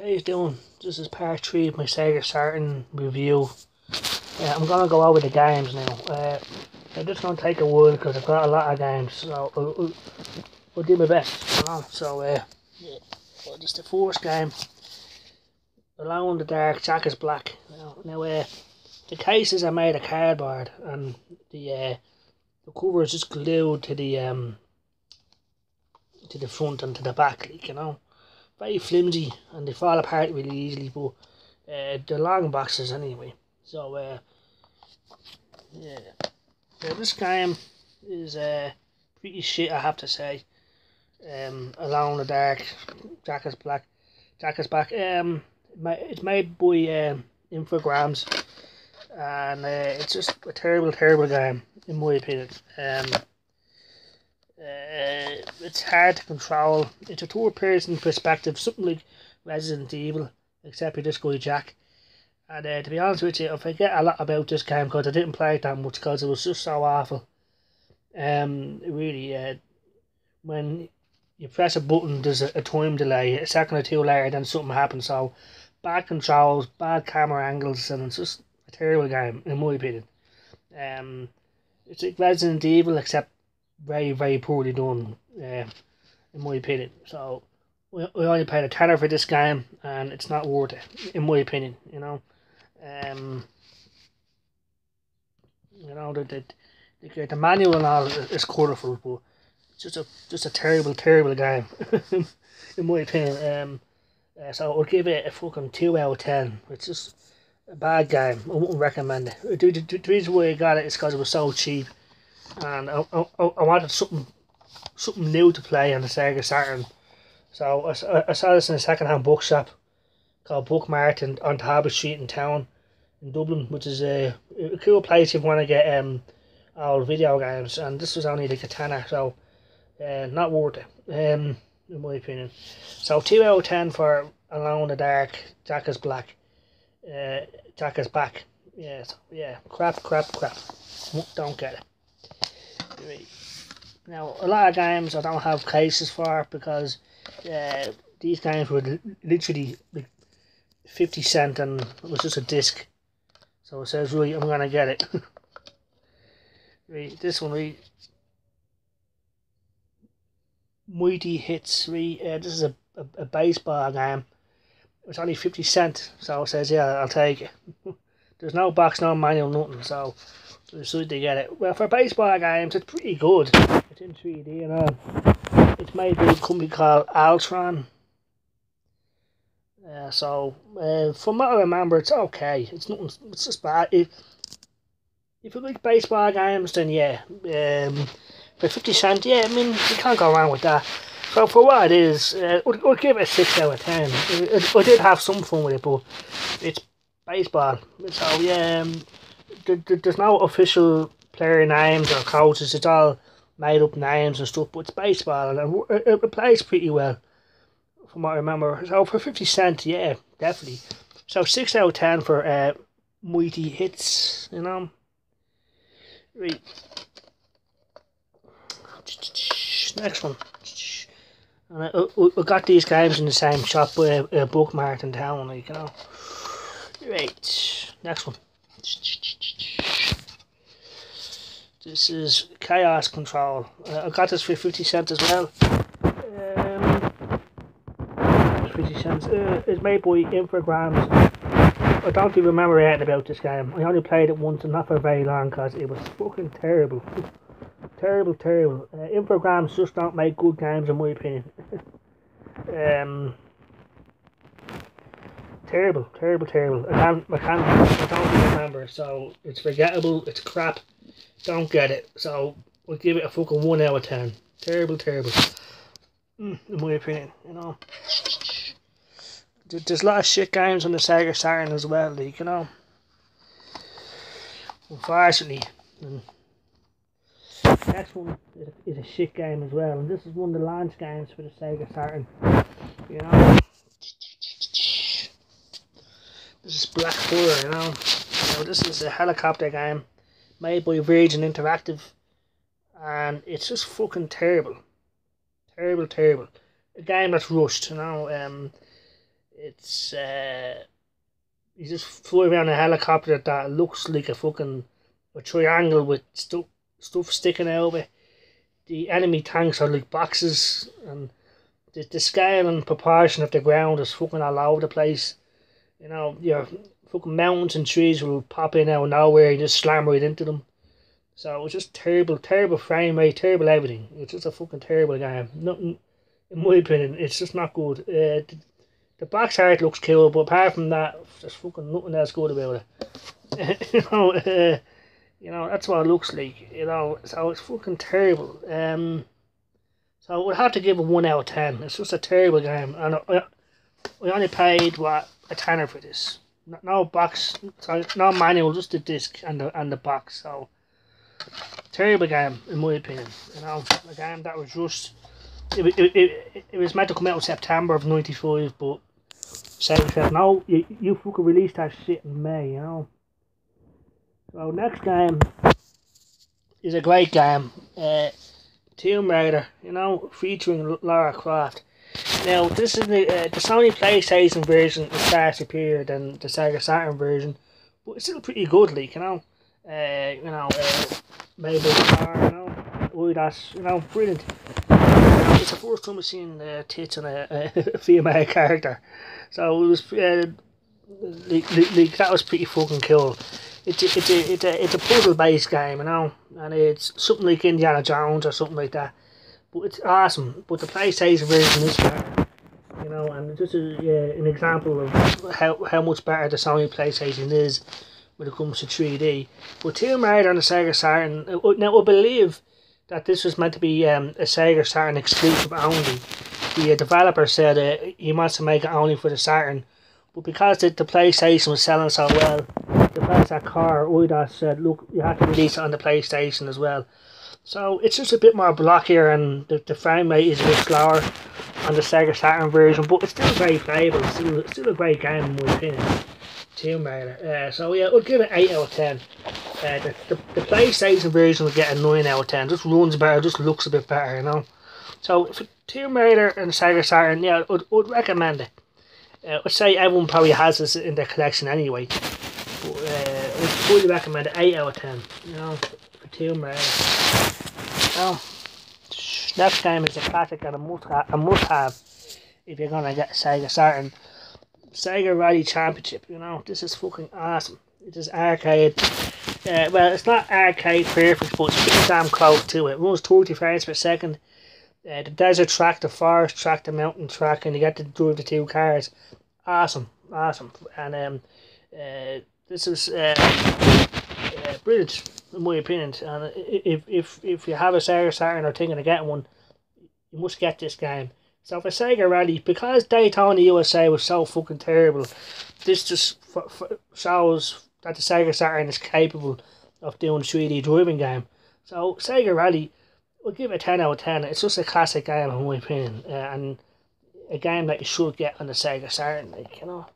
How you doing? This is part 3 of my Sega Saturn review. I'm gonna go over the games now. I'm just gonna take a while because I've got a lot of games, so I'll do my best, you know. So yeah, well, just the first game, Alone in the Dark, Jack is Black. The cases are made of cardboard, and the cover is just glued to the front and to the back, like, you know. Very flimsy, and they fall apart really easily, but they're long boxes anyway. So yeah, this game is pretty shit, I have to say. Alone in the Dark, Jack is Black, Jack is Back. It's made by Infogrames, and it's just a terrible game in my opinion. It's hard to control. It's a third-person perspective, something like Resident Evil, except with this guy Jack. And to be honest with you, I forget a lot about this game because I didn't play it that much because it was just so awful. Really, when you press a button, there's a time delay, a second or two later, then something happens. So bad controls, bad camera angles, and it's just a terrible game in my opinion. It's like Resident Evil, except very poorly done, in my opinion. So we only paid a tenner for this game, and it's not worth it, in my opinion. You know, the manual and all is colourful, but it's just a terrible game, in my opinion. So I'll give it a fucking 2 out of 10. It's just a bad game. I wouldn't recommend it. The reason why I got it is because it was so cheap. And I wanted something new to play on the Sega Saturn. So I saw this in a second-hand bookshop called Book Mart on Talbot Street in town in Dublin, which is a cool place if you want to get old video games. And this was only like a tenner, so not worth it, in my opinion. So 2 out of 10 for Alone in the Dark, Jack is Black, Jack is Back. Yeah, crap. Don't get it. Now, a lot of games I don't have cases for because these games were literally like 50 cents and it was just a disc. So it says, right, I'm gonna get it. Right, this one, right, Mighty Hits, right, this is a baseball game. It's only 50 cents, so it says, yeah, I'll take it. There's no box, no manual, nothing, so decided to get it. Well, for baseball games, it's pretty good. It's in 3D and all. It's made by a company called Altron. From what I remember, it's okay. It's nothing. It's just bad. If you like baseball games, then yeah. For 50 cents, yeah. I mean, you can't go wrong with that. So for what it is, I'll give it a 6 out of 10. I did have some fun with it, but it's baseball. So yeah. There's no official player names or coaches. It's all made up names and stuff, but it's baseball and it plays pretty well from what I remember. So for 50 cents, yeah, definitely. So 6 out of 10 for Mighty Hits, you know. Right. Next one. And I got these games in the same shop by a Book Mart in town, like, you know. Right. Next one. This is Chaos Control. I got this for 50 cents as well. 50 cents. It's made by Infogrames. I don't even remember anything about this game. I only played it once and not for very long because it was fucking terrible. Terrible. Infogrames just don't make good games in my opinion. Terrible. I don't remember, so it's forgettable, it's crap, don't get it, so I'll give it a fucking 1 out of 10. Terrible. In my opinion, you know. There's a lot of shit games on the Sega Saturn as well, like, you know. Unfortunately. The next one is a shit game as well, and this is one of the launch games for the Sega Saturn, you know. This is Black Horror, you know. So this is a helicopter game made by Virgin Interactive, and it's just fucking terrible. A game that's rushed, you know. It's you just fly around a helicopter that looks like a triangle with stuff sticking out of it. The enemy tanks are like boxes, and the scale and proportion of the ground is fucking all over the place. You know, your fucking mountains and trees will pop in out of nowhere and just slam right into them. So it was just terrible, terrible frame rate, terrible everything. It's just a fucking terrible game. Nothing, in my opinion, it's just not good. The box art looks cool, but apart from that, there's fucking nothing else good about it. You know, that's what it looks like. You know, so it's fucking terrible. So I would have to give it 1 out of 10. It's just a terrible game, and I only paid what, a tenner for this. No box, sorry, no manual, just the disc and the box. So terrible game in my opinion. You know, a game that was just it was meant to come out in September of '95, but Sega said no, you fucking released that shit in May. You know. So next game is a great game. Tomb Raider, you know, featuring Lara Croft. Now, this is the Sony PlayStation version is far superior than the Sega Saturn version, but it's still pretty good, like, you know. Maybe car, you know, that's, you know, brilliant. It's the first time I've seen tits on a female character, so it was like that was pretty fucking cool. It's a puzzle based game, you know, and it's something like Indiana Jones or something like that. But it's awesome. But the PlayStation version is better, you know, and this is an example of how much better the Sony PlayStation is when it comes to 3D. But Tomb Raider on the Sega Saturn, now I believe that this was meant to be a Sega Saturn exclusive only. The developer said he wants to make it only for the Saturn, but because the PlayStation was selling so well, the place at car IDOS said, look, you have to release it on the PlayStation as well. So it's just a bit more blockier, and the frame rate is a bit slower on the Sega Saturn version, but it's still very playable. Still a great game in my opinion. Tomb Raider. So yeah, I'll give it 8 out of 10. The PlayStation version will get a 9 out of 10. Just runs better, just looks a bit better, you know. So for Tomb Raider and Sega Saturn, yeah, I'd recommend it. I'd say everyone probably has this in their collection anyway. But I'd fully recommend it. 8 out of 10, you know, for Tomb Raider. Now, next game is a classic and a must have if you're gonna get a Sega Saturn. Sega Rally Championship, you know, this is fucking awesome. It is arcade. Well, it's not arcade perfect, but it's pretty damn close to it. It runs 30 frames per second. The desert track, the forest track, the mountain track, and you get to drive the two cars. Awesome, awesome. And this is brilliant in my opinion. And if you have a Sega Saturn or thinking of getting one, you must get this game. So for Sega Rally, because Daytona USA was so fucking terrible, this just shows that the Sega Saturn is capable of doing a 3D driving game. So Sega Rally, I'll give it a 10 out of 10. It's just a classic game in my opinion, and a game that you should get on the Sega Saturn, like, you know.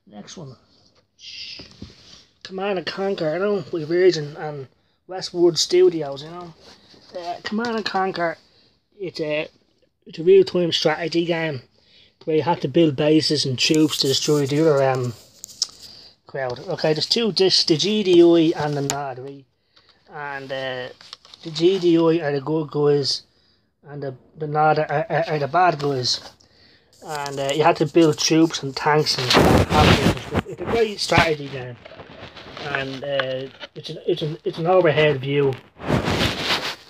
Next one, Command & Conquer, you know, with Virgin and Westwood Studios, you know. Command & Conquer, it's a real-time strategy game where you have to build bases and troops to destroy the other crowd. Okay, there's two discs, the GDI and the NOD, right? And the GDI are the good guys, and the NOD are the bad guys. And you have to build troops and tanks and stuff. It's a great strategy game, and it's an overhead view.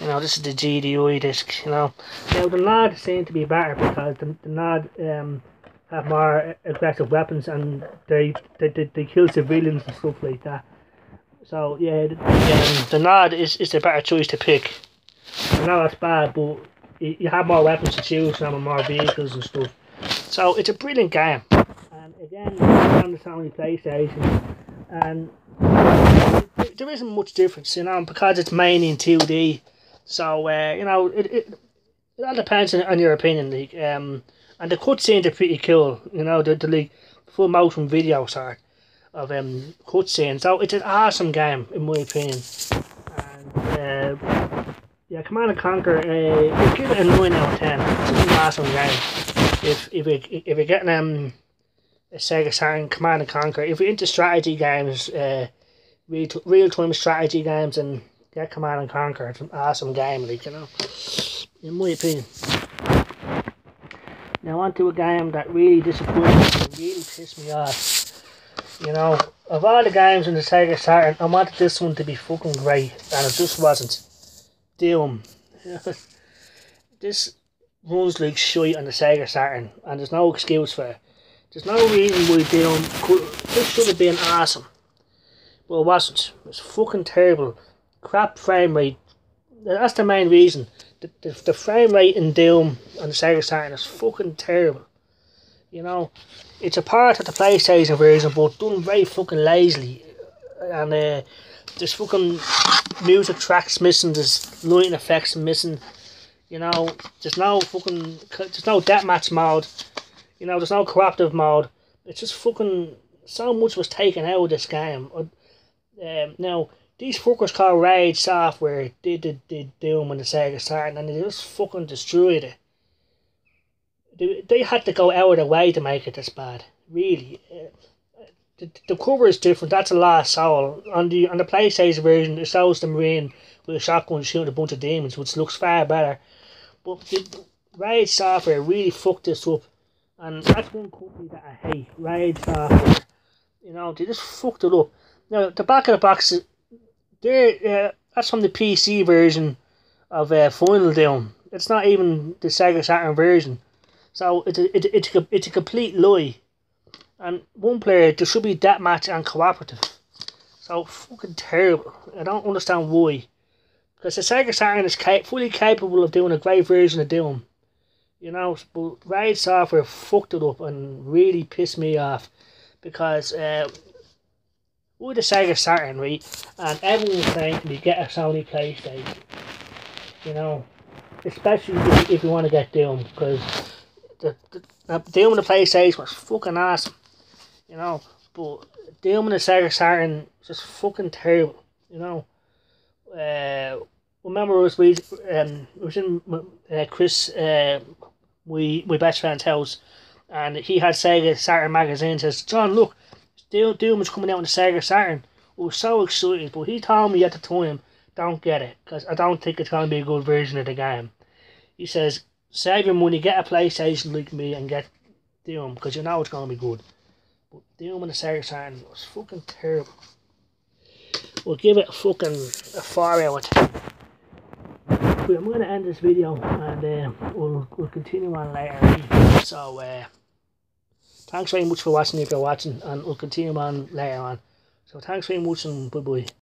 You know, this is the GDI disc, you know. Now, the NOD seem to be better because the NOD have more aggressive weapons, and they kill civilians and stuff like that. So, yeah, the NOD is the better choice to pick. I know that's bad, but you have more weapons to choose from and more vehicles and stuff. So, it's a brilliant game. And again, it's on the Sony PlayStation. And there isn't much difference, you know, because it's mainly in 2D. So, you know, it all depends on your opinion, like, and the cutscenes are pretty cool, you know, the like, full motion video sort of cutscenes. So, it's an awesome game, in my opinion. And, yeah, Command and Conquer, I'll give it a 9 out of 10. It's an awesome game. If you're getting a Sega Saturn, Command and Conquer, if you're into strategy games, real-time strategy games, and get Command and Conquer. It's an awesome game, like, you know, in my opinion. Now on to a game that really disappointed me and really pissed me off. You know, of all the games in the Sega Saturn, I wanted this one to be fucking great, and it just wasn't. Doom. This runs like shite on the Sega Saturn, and there's no excuse for it. There's no reason why Doom this should have been awesome. But it wasn't. It was fucking terrible. Crap frame rate. That's the main reason. The frame rate in Doom on the Sega Saturn is fucking terrible. You know, it's a part of the PlayStation version, but done very fucking lazily. And there's fucking music tracks missing. There's lighting effects missing. You know, there's no deathmatch mode. You know, there's no cooperative mode. It's just fucking so much was taken out of this game. Now, these fuckers called Rage Software did Doom on the Sega Saturn, and they just fucking destroyed it. They had to go out of their way to make it this bad. Really. The cover is different. That's a Lost Soul. On the PlayStation version, it shows the Marine with a shotgun shooting a bunch of demons, which looks far better. But the Rage Software really fucked this up. And that's one company that I hate. Rage Software. You know, they just fucked it up. Now, the back of the box, that's from the PC version of Final Doom. It's not even the Sega Saturn version. So it's a complete lie. And one player, there should be deathmatch and cooperative. So fucking terrible. I don't understand why. Because the Sega Saturn is fully capable of doing a great version of Doom. You know, but Rage Software fucked it up and really pissed me off. Because with the Sega Saturn, right, and everyone was saying to me, get a Sony PlayStation. You know, especially if you want to get Doom, because the Doom on the PlayStation was fucking awesome. You know, but Doom on the Sega Saturn was just fucking terrible. You know, remember it was in Chris, my best friend's house, and he had Sega Saturn magazine. Says, John, look, Doom is coming out on the Sega Saturn. I was so excited, but he told me at the time, don't get it, because I don't think it's going to be a good version of the game. He says, save your money, get a PlayStation like me, and get Doom, because you know it's going to be good. But Doom on the Sega Saturn was fucking terrible. We'll give it a 4 out of 10. But I'm going to end this video, and we'll continue on later. So, thanks very much for watching if you're watching, and we'll continue on later on. So thanks very much, and bye bye.